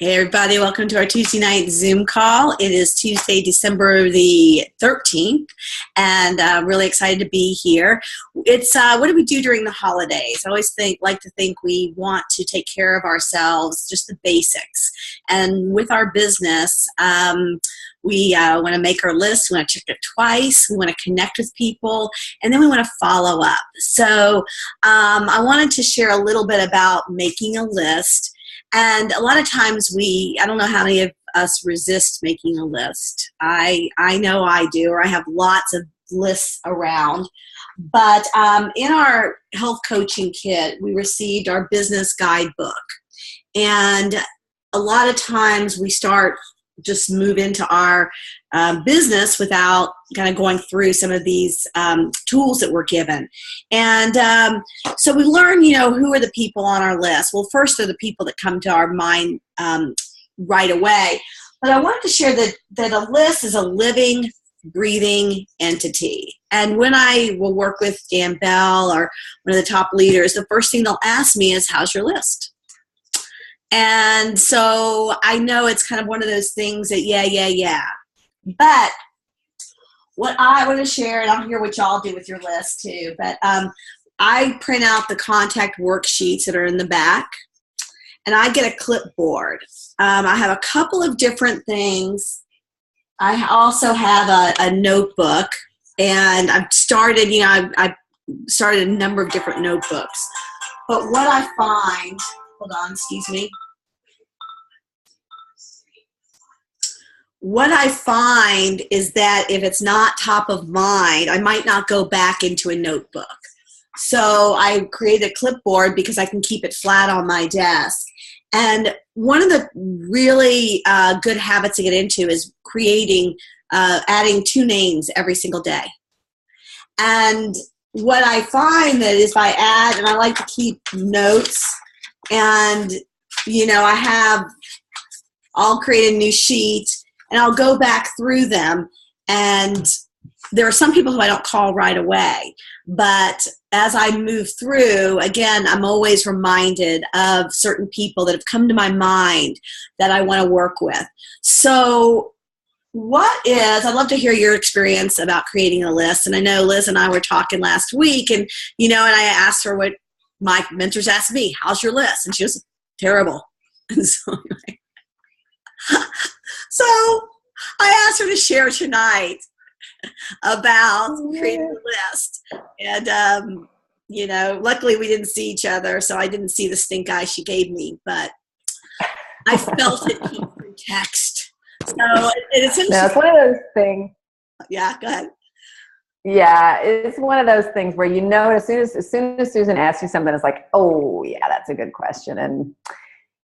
Hey everybody, welcome to our Tuesday night Zoom call. It is Tuesday, December the 13th, and I'm really excited to be here. It's what do we do during the holidays? I always like to think we want to take care of ourselves, just the basics. And with our business, we want to make our list, we want to check it twice, we want to connect with people, and then we want to follow up. So I wanted to share a little bit about making a list. And a lot of times I don't know how many of us resist making a list. I know I do, or I have lots of lists around. But in our health coaching kit, we received our business guidebook. And a lot of times we just move into our business without kind of going through some of these tools that we're given. And so we learn, who are the people on our list? Well, first are the people that come to our mind right away. But I wanted to share that a list is a living, breathing entity. And when I will work with Dan Bell or one of the top leaders, the first thing they'll ask me is, how's your list? And so I know it's kind of one of those things that, yeah. But what I want to share, and I'll hear what y'all do with your list too, but I print out the contact worksheets that are in the back, and I get a clipboard. I have a couple of different things. I also have a notebook, and I've started, I've started a number of different notebooks. But what I find, hold on, excuse me. What I find is that if it's not top of mind, I might not go back into a notebook. So I created a clipboard because I can keep it flat on my desk. And one of the really good habits to get into is adding 2 names every single day. And what I find that is by and I like to keep notes, and I'll create a new sheet and I'll go back through them, and there are some people who I don't call right away, but as I move through, again, I'm always reminded of certain people that have come to my mind that I want to work with. So I'd love to hear your experience about creating a list. And I know Liz and I were talking last week, and and I asked her what my mentors asked me, how's your list? And she was terrible. And so I asked her to share tonight about creating a list. And luckily we didn't see each other, so I didn't see the stink eye she gave me, but I felt it through text. So it's interesting. No, it's one of those things. Yeah, go ahead. Yeah, it's one of those things where as soon as Susan asks you something, it's like, oh yeah, that's a good question. And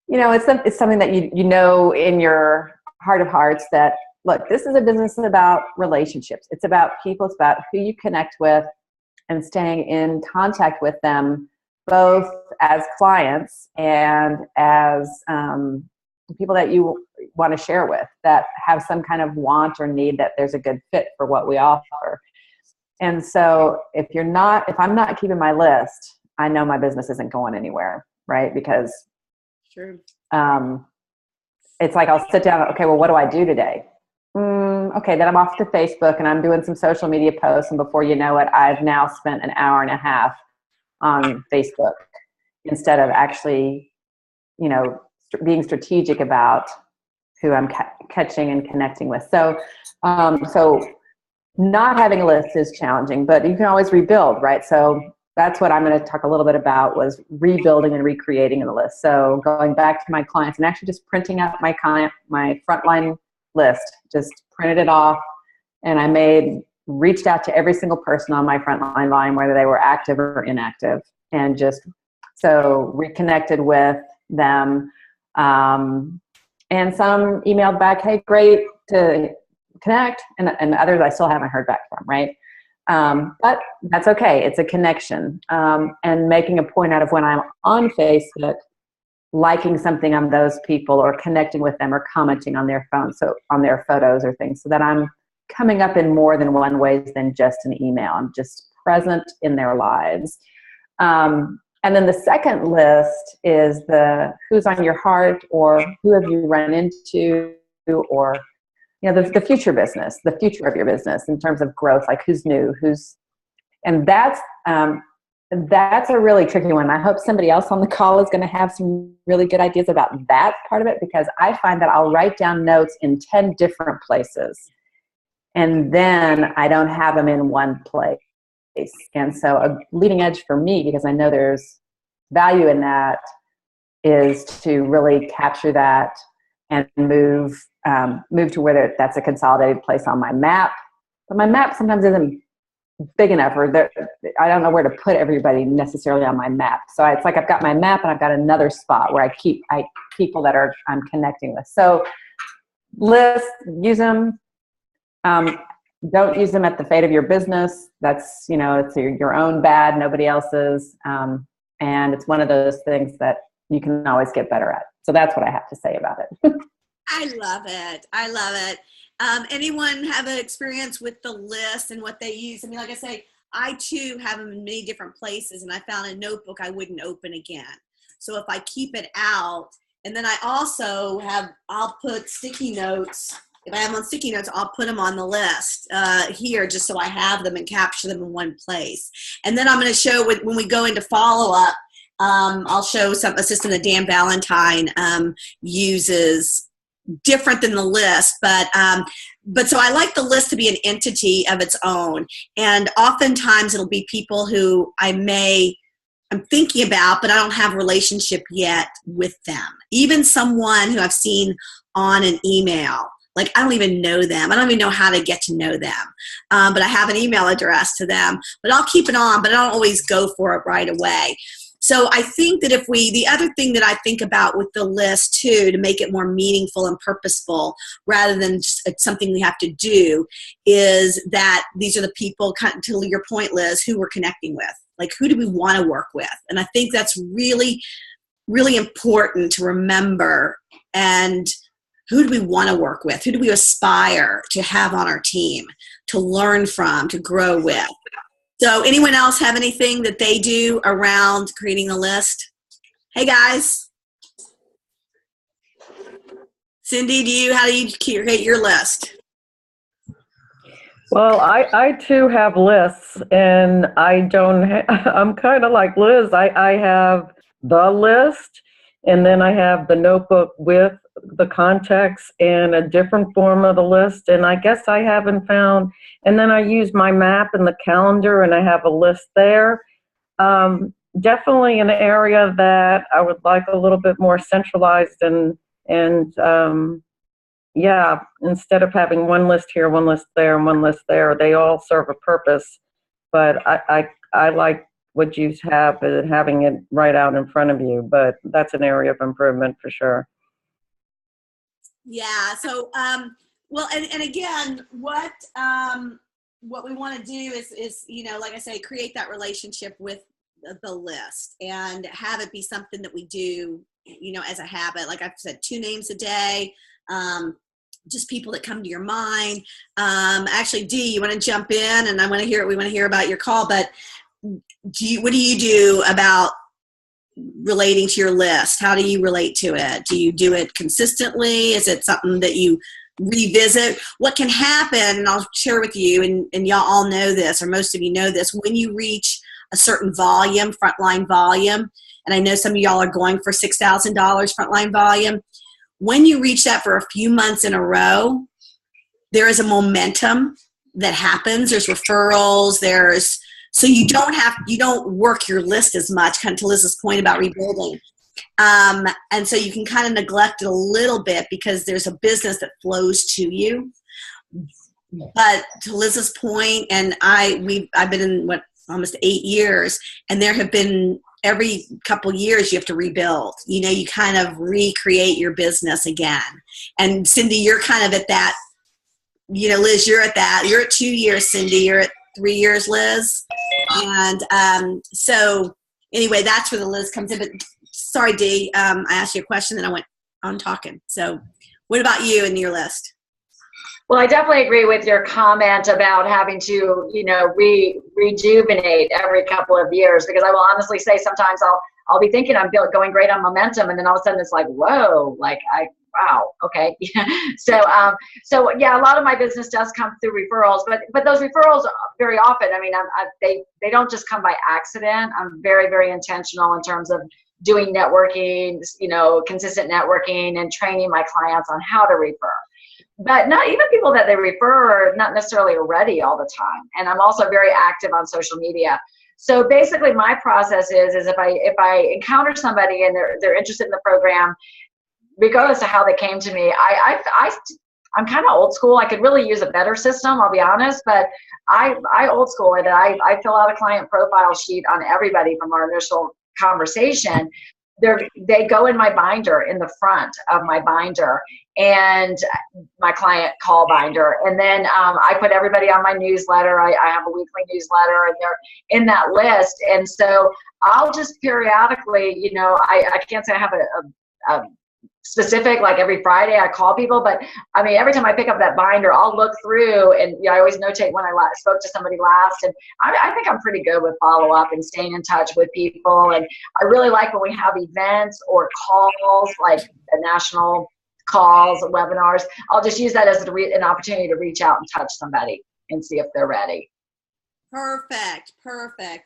it's something that you know in your heart of hearts that, look, this is a business about relationships. It's about people. It's about who you connect with and staying in contact with them, both as clients and as people that you want to share with, that have some kind of want or need that there's a good fit for what we offer. And so if I'm not keeping my list, I know my business isn't going anywhere, right? Because sure. It's like I'll sit down, okay, well, what do I do today? Okay, then I'm off to Facebook and I'm doing some social media posts, and before you know it, I've now spent an hour and a half on Facebook instead of actually, being strategic about who I'm catching and connecting with. So not having a list is challenging, but you can always rebuild, right? So that's what I'm going to talk a little bit about, was rebuilding and recreating a list. So going back to my clients and actually just printing out my frontline list, just printed it off, and I reached out to every single person on my frontline line, whether they were active or inactive, and just so reconnected with them. And some emailed back, hey, great to connect, and others I still haven't heard back from, right? But that's okay. It's a connection. And making a point out of when I'm on Facebook, liking something on those people or connecting with them or commenting on their phone, so on their photos or things, so that I'm coming up in more than one ways than just an email. I'm just present in their lives. And then the second list is the who's on your heart, or who have you run into, or the future business, the future of your business in terms of growth, like who's new, and that's a really tricky one. I hope somebody else on the call is going to have some really good ideas about that part of it, because I find that I'll write down notes in 10 different places, and then I don't have them in one place. And so a leading edge for me, because I know there's value in that, is to really capture that and move to where that's a consolidated place on my map. But my map sometimes isn't big enough, or I don't know where to put everybody necessarily on my map. So it's like I've got my map and I've got another spot where I keep people that I'm connecting with. So lists, use them. Don't use them at the fate of your business. That's, it's your own bad, nobody else's. And it's one of those things that you can always get better at. So that's what I have to say about it. I love it. I love it. Anyone have an experience with the list and what they use? I mean, like I say, I too have them in many different places, and I found a notebook I wouldn't open again. So if I keep it out, and then I'll put sticky notes. If I have them on sticky notes, I'll put them on the list here, just so I have them and capture them in one place. And then I'm going to show when we go into follow-up, I'll show a system that Dan Valentine uses, different than the list, but so I like the list to be an entity of its own. And oftentimes it'll be people who I'm thinking about, but I don't have a relationship yet with them. Even someone who I've seen on an email. Like, I don't even know them. I don't even know how to get to know them. But I have an email address to them. But I'll keep it on, but I don't always go for it right away. So I think that the other thing that I think about with the list too, to make it more meaningful and purposeful, rather than just something we have to do, is that these are the people, to your point, Liz, who we're connecting with. Like, who do we want to work with? And I think that's really, really important to remember. And who do we want to work with? Who do we aspire to have on our team, to learn from, to grow with? So anyone else have anything that they do around creating a list? Hey, guys. Cindy, how do you create your list? Well, I too have lists, and I'm kind of like Liz. I have the list, and then I have the notebook with the context and a different form of the list. And I guess I haven't found, and then I use my map and the calendar, and I have a list there. Definitely an area that I would like a little bit more centralized, and yeah, instead of having one list here, one list there, and one list there, they all serve a purpose. But I like what you have, having it right out in front of you. But that's an area of improvement for sure. Yeah. So, well, and again, what we want to do is, like I say, create that relationship with the list and have it be something that we do, as a habit. Like I've said, 2 names a day, just people that come to your mind. Actually, Dee, you want to jump in, and we want to hear about your call, but what do you do about relating to your list? How do you relate to it? Do you do it consistently? Is it something that you revisit? What can happen, and I'll share with you, and y'all all know this, or most of you know this, when you reach a certain volume, frontline volume, and I know some of y'all are going for $6,000 frontline volume, when you reach that for a few months in a row, there is a momentum that happens. There's referrals, so you don't work your list as much, kind of to Liz's point about rebuilding. And so you can kind of neglect it a little bit because there's a business that flows to you. But to Liz's point, and I've been in almost 8 years, and there have been every couple years you have to rebuild. You kind of recreate your business again. And Cindy, you're kind of at that. Liz, you're at that. You're at 2 years, Cindy. You're at 3 years, Liz. And so anyway, that's where the list comes in. But sorry, Dee, I asked you a question, then I went on talking. So what about you and your list? Well, I definitely agree with your comment about having to, rejuvenate every couple of years, because I will honestly say sometimes I'll be thinking I'm going great on momentum, and then all of a sudden it's like, whoa, wow, okay. So yeah, a lot of my business does come through referrals, but those referrals very often, I mean, they don't just come by accident. I'm very, very intentional in terms of doing networking, consistent networking and training my clients on how to refer. But not even people that they refer are not necessarily ready all the time. And I'm also very active on social media. So basically my process is if I encounter somebody and they're interested in the program, regardless of how they came to me, I'm kind of old school. I could really use a better system, I'll be honest, but I old school it. I fill out a client profile sheet on everybody from our initial conversation. They go in my binder, in the front of my binder, and my client call binder. And then I put everybody on my newsletter. I have a weekly newsletter, and they're in that list. And so I'll just periodically, I can't say I have a specific, like every Friday I call people, but I mean, every time I pick up that binder, I'll look through, and I always notate when I spoke to somebody last. And I think I'm pretty good with follow up and staying in touch with people. And I really like when we have events or calls, like the national calls, webinars. I'll just use that as an opportunity to reach out and touch somebody and see if they're ready. Perfect.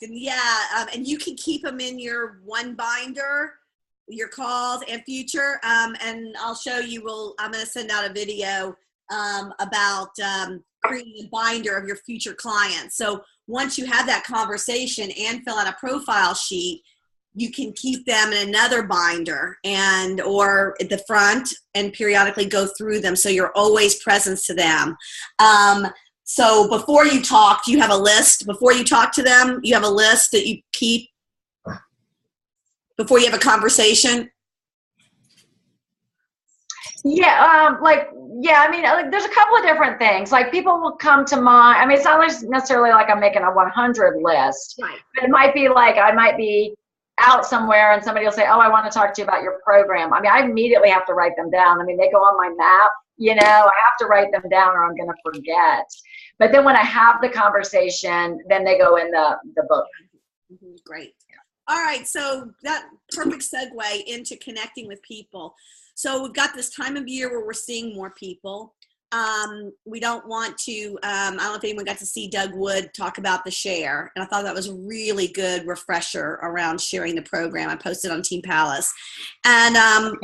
And yeah, and you can keep them in your one binder, your calls and future, and I'll show you. I'm going to send out a video about creating a binder of your future clients. So once you have that conversation and fill out a profile sheet, you can keep them in another binder or at the front and periodically go through them, so you're always present to them. So before you talk, do you have a list? Before you talk to them, you have a list that you keep before you have a conversation? Yeah, I mean, there's a couple of different things. Like, people will come to mind. I mean, it's not necessarily like I'm making a 100 list. Right. But it might be like I might be out somewhere and somebody will say, oh, I want to talk to you about your program. I mean, I immediately have to write them down. I mean, they go on my map, I have to write them down or I'm going to forget. But then when I have the conversation, then they go in the book. Mm-hmm. Great. All right, so that perfect segue into connecting with people. So we've got this time of year where we're seeing more people. We don't want to, I don't know if anyone got to see Doug Wood talk about the share, and I thought that was a really good refresher around sharing the program. I posted on Team Palace. And,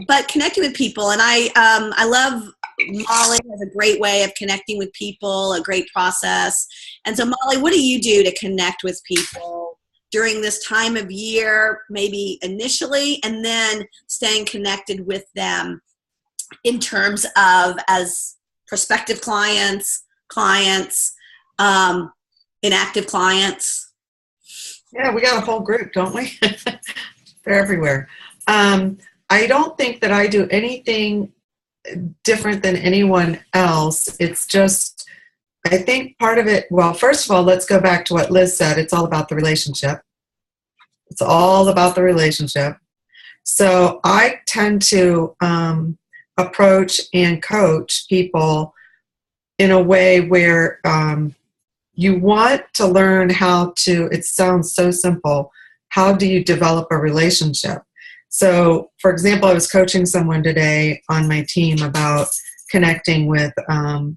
but connecting with people, and I love Molly has a great way of connecting with people, a great process. And so Molly, what do you do to connect with people during this time of year, maybe initially, and then staying connected with them in terms of as prospective clients, inactive clients? Yeah, we got a whole group, don't we? They're everywhere. I don't think that I do anything different than anyone else. It's just, I think part of it, well, first of all, let's go back to what Liz said. It's all about the relationship. It's all about the relationship. So I tend to approach and coach people in a way where you want to learn how to, it sounds so simple, how do you develop a relationship? So, for example, I was coaching someone today on my team about connecting with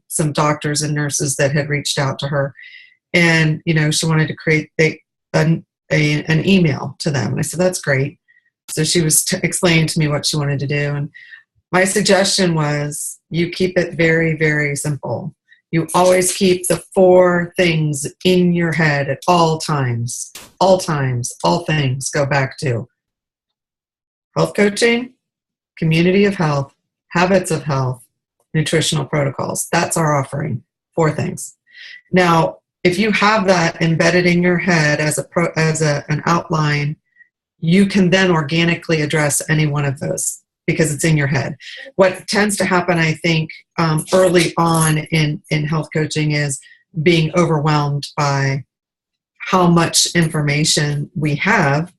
some doctors and nurses that had reached out to her. And, she wanted to create an email to them. And I said, that's great. So she was explaining to me what she wanted to do. And my suggestion was you keep it very, very simple. You always keep the 4 things in your head at all times. All times, all things go back to health coaching, community of health, habits of health, nutritional protocols. That's our offering. 4 things. Now, if you have that embedded in your head as an outline, you can then organically address any one of those because it's in your head. What tends to happen, I think, early on in health coaching is being overwhelmed by how much information we have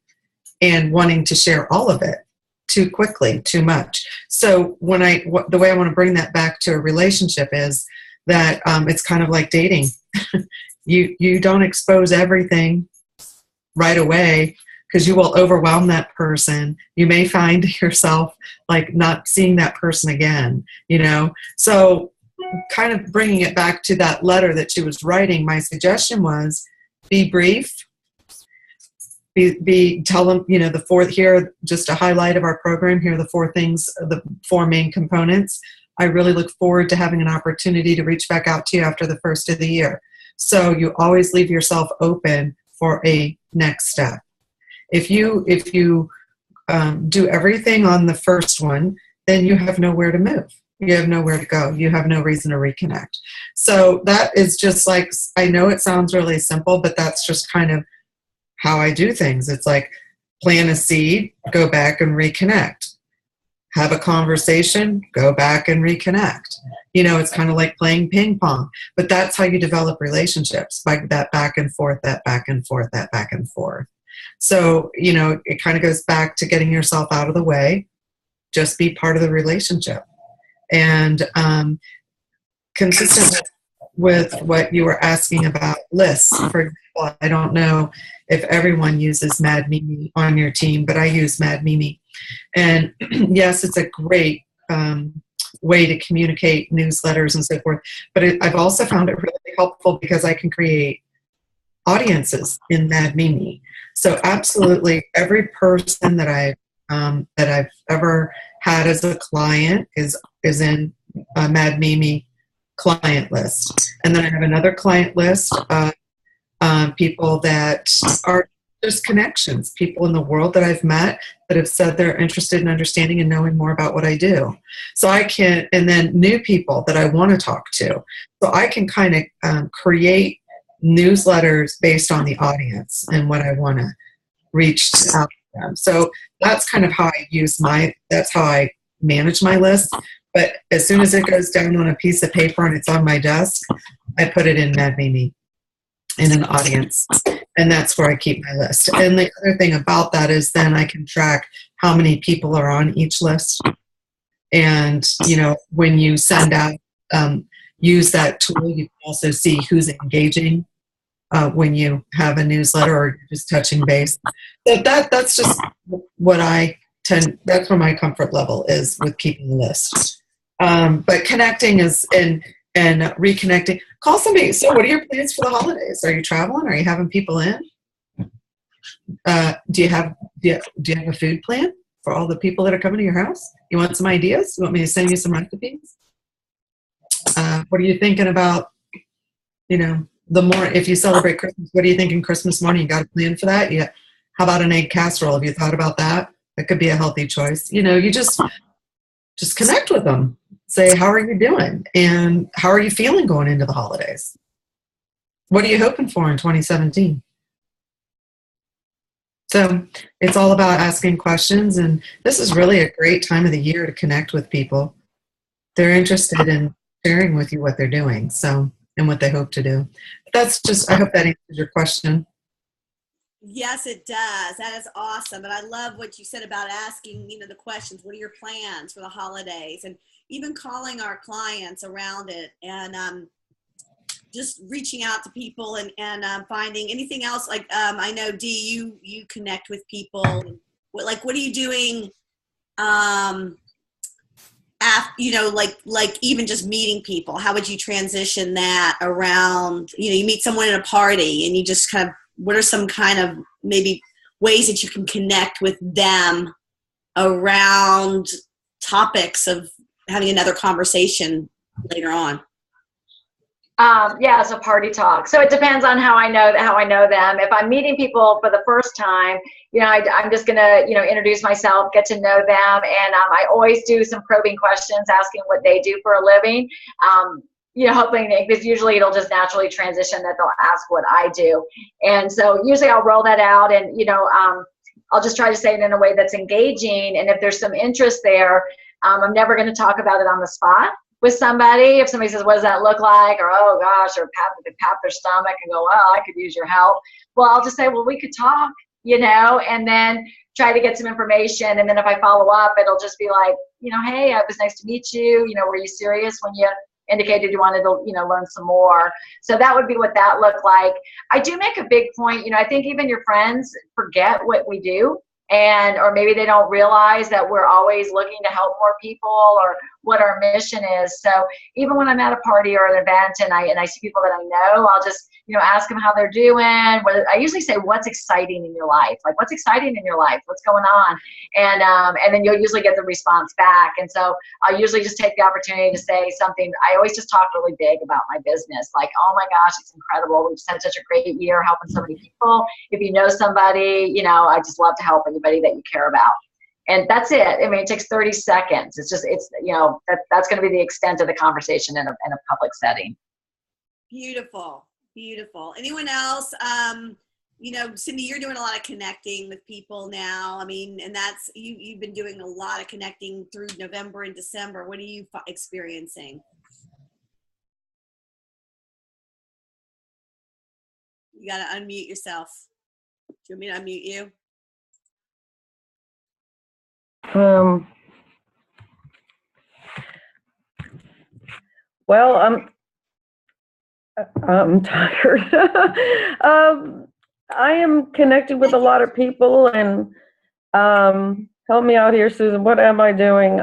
and wanting to share all of it too quickly, too much. So the way I want to bring that back to a relationship is that it's kind of like dating. You don't expose everything right away, because you will overwhelm that person. You may find yourself like not seeing that person again, you know? So kind of bringing it back to that letter that she was writing, my suggestion was be brief, tell them, you know, the four, here, just a highlight of our program, here are the four things, the four main components. I really look forward to having an opportunity to reach back out to you after the first of the year. So you always leave yourself open for a next step. If you do everything on the first one, then you have nowhere to move. You have nowhere to go. You have no reason to reconnect. So that is just like, I know it sounds really simple, but that's just kind of how I do things. It's like plant a seed, go back and reconnect. Have a conversation, go back and reconnect. You know, it's kind of like playing ping pong, but that's how you develop relationships, by that back and forth, that back and forth, that back and forth. So, you know, it kind of goes back to getting yourself out of the way. Just be part of the relationship. And consistent with what you were asking about lists, for example, I don't know if everyone uses Mad Mimi on your team, but I use Mad Mimi. And yes, it's a great way to communicate newsletters and so forth. But I've also found it really helpful because I can create audiences in Mad Mimi. So absolutely every person that I've ever had as a client is in a Mad Mimi client list. And then I have another client list of people that are just connections, people in the world that I've met that have said they're interested in understanding and knowing more about what I do. So I can, and then new people that I want to talk to. So I can kind of create newsletters based on the audience and what I want to reach out to them. So that's kind of how I use that's how I manage my list. But as soon as it goes down on a piece of paper and it's on my desk, I put it in Mad Mimi in an audience. And that's where I keep my list. And the other thing about that is then I can track how many people are on each list. And, you know, when you send out, use that tool, you can also see who's engaging when you have a newsletter or just touching base. So that's just what that's where my comfort level is with keeping the list. But connecting is, and reconnecting. Call somebody. So what are your plans for the holidays? Are you traveling? Are you having people in? Do you have a food plan for all the people that are coming to your house? You want some ideas? You want me to send you some recipes? What are you thinking about, you know, if you celebrate Christmas, what are you thinking Christmas morning? You got a plan for that? Yeah. How about an egg casserole? Have you thought about that? That could be a healthy choice. You know, you just connect with them. Say, how are you doing? And how are you feeling going into the holidays? What are you hoping for in 2017? So it's all about asking questions. And this is really a great time of the year to connect with people. They're interested in sharing with you what they're doing, so, and what they hope to do. That's just, I hope that answers your question. Yes, it does. That is awesome. And I love what you said about asking, you know, the questions. What are your plans for the holidays? And even calling our clients around it, and just reaching out to people and finding anything else. Like I know, Dee, you connect with people. What are you doing? You know, like even just meeting people. How would you transition that around? You know, you meet someone at a party, and you just kind of, what are some kind of maybe ways that you can connect with them around topics of having another conversation later on? Yeah, so party talk. So it depends on how I know them. If I'm meeting people for the first time, you know, I'm just gonna, you know, introduce myself, get to know them, and I always do some probing questions, asking what they do for a living. You know, hoping, because usually it'll just naturally transition that they'll ask what I do, and so usually I'll roll that out, and you know, I'll just try to say it in a way that's engaging, and if there's some interest there, I'm never going to talk about it on the spot with somebody. If somebody says, what does that look like? Or, oh gosh, or pat their stomach and go, well, I could use your help. Well, I'll just say, well, we could talk, you know, and then try to get some information. And then if I follow up, it'll just be like, you know, hey, it was nice to meet you. You know, were you serious when you indicated you wanted to, learn some more. So that would be what that looked like. I do make a big point, I think even your friends forget what we do. Or maybe they don't realize that we're always looking to help more people or what our mission is. So even when I'm at a party or an event and I see people that I know, I'll just, ask them how they're doing. I usually say, what's exciting in your life? Like, what's exciting in your life? What's going on? And then you'll usually get the response back. And so I usually just take the opportunity to say something. I always just talk really big about my business. Like, oh my gosh, it's incredible. We've had such a great year helping so many people. If you know somebody, I just love to help anybody that you care about. And that's it. I mean, it takes 30 seconds. It's that's going to be the extent of the conversation in a public setting. Beautiful. Beautiful. Anyone else? Cindy, you're doing a lot of connecting with people now. I mean, and that's, you've been doing a lot of connecting through November and December. What are you experiencing? You got to unmute yourself. Do you want me to unmute you? Well, I'm tired. I am connected with a lot of people, and help me out here, Susan. What am I doing?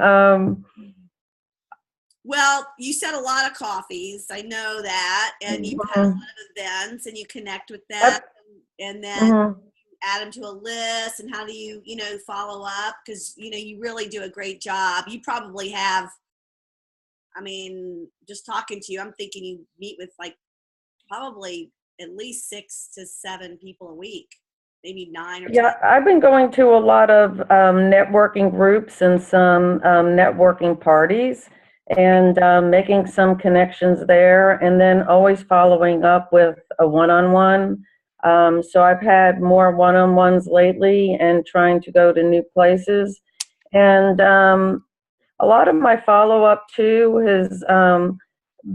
Well, you said a lot of coffees. I know that, and you have a lot of events, and you connect with them, and then you add them to a list. And how do you, follow up? Because you really do a great job. You probably have. I mean, just talking to you, I'm thinking you meet with probably at least 6 to 7 people a week, maybe 9 or 10. Yeah, I've been going to a lot of networking groups and some networking parties, and making some connections there, and then always following up with a one-on-one. So I've had more one-on-ones lately and trying to go to new places. And a lot of my follow-up too has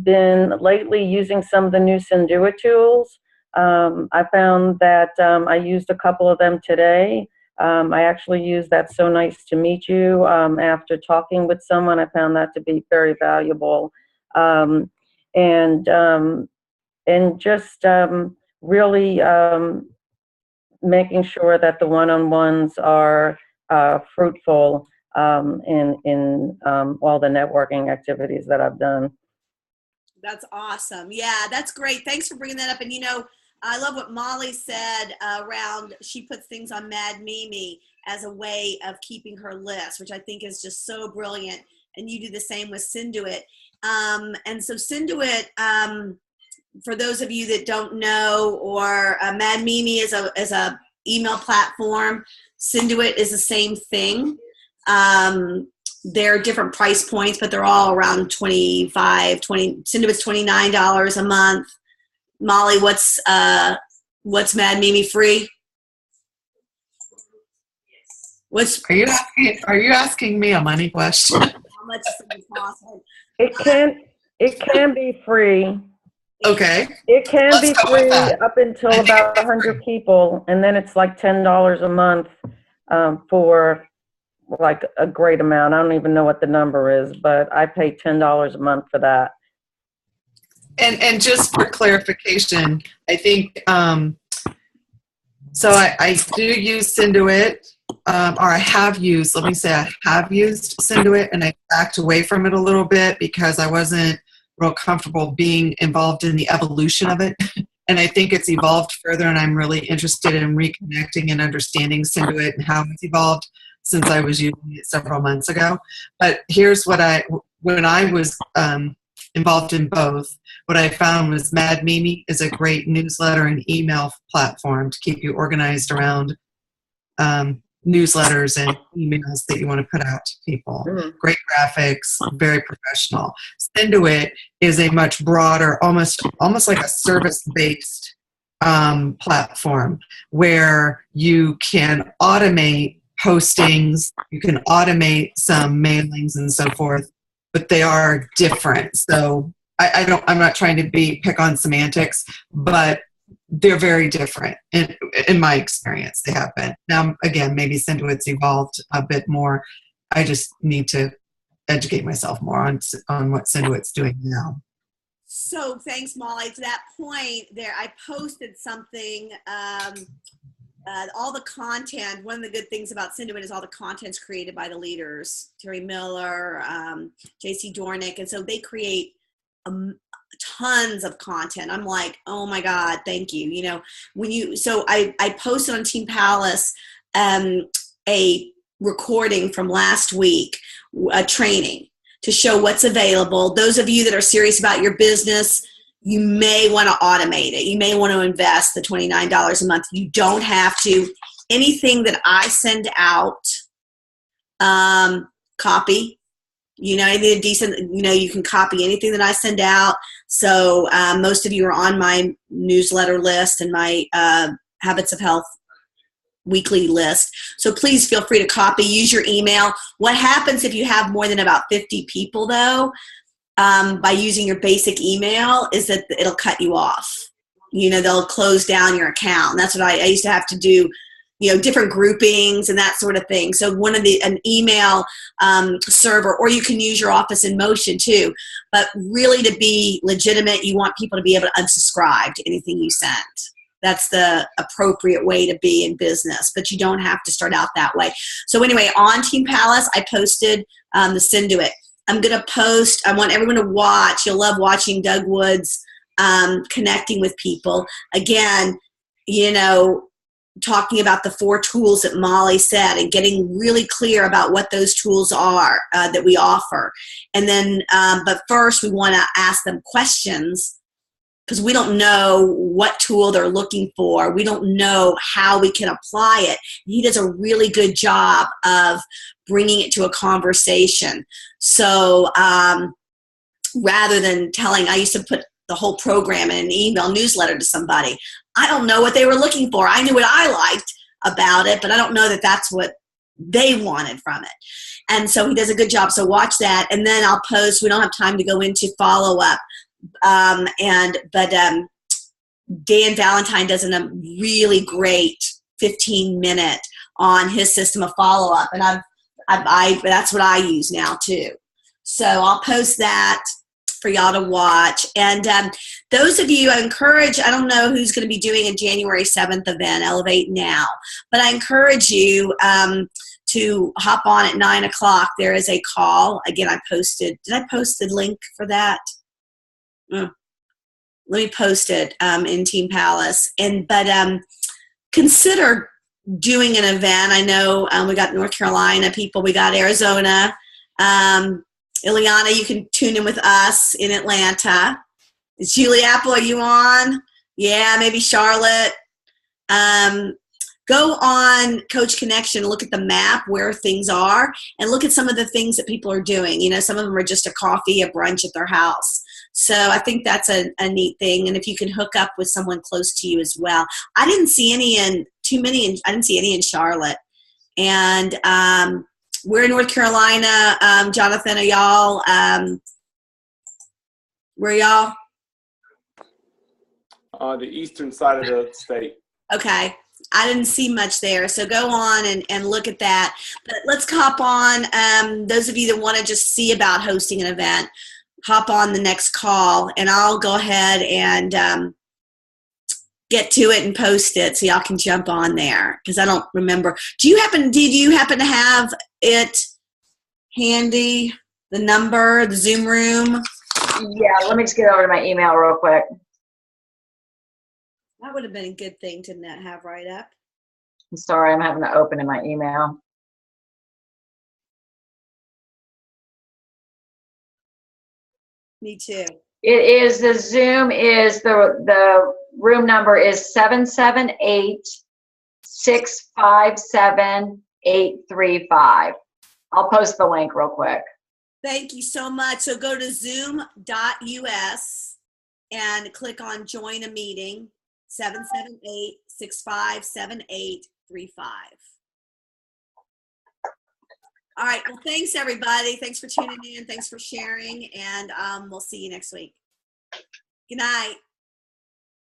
been lately using some of the new Synduit tools. I found that I used a couple of them today. I actually used that So Nice to Meet You after talking with someone. I found that to be very valuable. And just really making sure that the one-on-ones are fruitful in all the networking activities that I've done. That's awesome. Yeah, that's great. Thanks for bringing that up. And I love what Molly said around, she puts things on Mad Mimi as a way of keeping her list, which I think is just so brilliant. And you do the same with Synduit. And so Synduit, for those of you that don't know, or Mad Mimi is a email platform. Synduit is the same thing. They're different price points, but they're all around $20. Synduit's $29 a month. Molly, what's Mad Mimi free? Are you asking me a money question? How much is possible? It can be free. Okay. It can be free up until about 100 people, and then it's like $10 a month for like a great amount. I don't even know what the number is, but I pay $10 a month for that. And just for clarification, I think, so I do use Synduit, or I have used Synduit, and I backed away from it a little bit because I wasn't real comfortable being involved in the evolution of it. And I think it's evolved further, and I'm really interested in reconnecting and understanding Synduit and how it's evolved since I was using it several months ago. But here's what when I was involved in both, what I found was Mad Mimi is a great newsletter and email platform to keep you organized around newsletters and emails that you want to put out to people. Mm-hmm. Great graphics, very professional. Synduit is a much broader, almost like a service-based platform where you can automate postings, you can automate some mailings and so forth, but they are different. So I'm not trying to pick on semantics, but they're very different in my experience. They have been. Now, again, maybe Synduit's evolved a bit more. I just need to educate myself more on what Cinduit's doing now. So thanks, Molly. To that point there, I posted something, all the content. One of the good things about Cinduit is all the content's created by the leaders, Terry Miller, JC Dornick. And so they create tons of content. I'm like, oh my God, thank you. You know, so I posted on Team Palace a recording from last week, a training to show what's available. Those of you that are serious about your business, you may want to automate it. You may want to invest the $29 a month. You don't have to. Anything that I send out, copy. You know, anything decent, you know, you can copy anything that I send out. So most of you are on my newsletter list and my Habits of Health weekly list. So please feel free to copy, use your email. What happens if you have more than about 50 people though, by using your basic email is that it'll cut you off. You know, they'll close down your account. And that's what I used to have to do, you know, different groupings and that sort of thing. So an email server, or you can use your Office in Motion too. But really, to be legitimate, you want people to be able to unsubscribe to anything you send. That's the appropriate way to be in business, but you don't have to start out that way. So anyway, on Team Palace, I posted the Cinduit. I'm going to post, I want everyone to watch. You'll love watching Doug Woods connecting with people. Again, you know, talking about the 4 tools that Molly said and getting really clear about what those tools are that we offer. And then, but first we want to ask them questions, because we don't know what tool they're looking for. We don't know how we can apply it. He does a really good job of bringing it to a conversation. So rather than telling, I used to put the whole program in an email newsletter to somebody. I don't know what they were looking for. I knew what I liked about it, but I don't know that that's what they wanted from it. And so he does a good job. So watch that. And then I'll post, we don't have time to go into follow-up. But Dan Valentine does a really great 15-minute on his system of follow-up, and that's what I use now too. So I'll post that for y'all to watch. And those of you, I encourage, I don't know who's going to be doing a January 7th event, Elevate Now, but I encourage you to hop on at 9 o'clock. There is a call. Again, did I post the link for that? Let me post it in Team Palace. But consider doing an event. I know we got North Carolina people, we got Arizona. Ileana, you can tune in with us in Atlanta. Is Julie Apple, are you on? Yeah, maybe Charlotte. Go on Coach Connection, look at the map where things are, and look at some of the things that people are doing. You know, some of them are just a coffee, a brunch at their house. So I think that's a neat thing. And if you can hook up with someone close to you as well. I didn't see any I didn't see any in Charlotte. And we're in North Carolina. Jonathan, are y'all, where y'all? The eastern side of the state. Okay. I didn't see much there. So go on and look at that. But let's hop on. Those of you that want to just see about hosting an event, hop on the next call, and I'll go ahead and get to it and post it so y'all can jump on there, because I don't remember. Did you happen to have it handy, the number, the Zoom room? Yeah, let me just get over to my email real quick. That would have been a good thing to have right up. I'm sorry, I'm having to open in my email. Me too. It is, the Zoom is, the room number is 778-657-835. I'll post the link real quick. Thank you so much. So go to zoom.us and click on join a meeting, 778-657-835. All right. Well, thanks, everybody. Thanks for tuning in. Thanks for sharing. And we'll see you next week. Good night.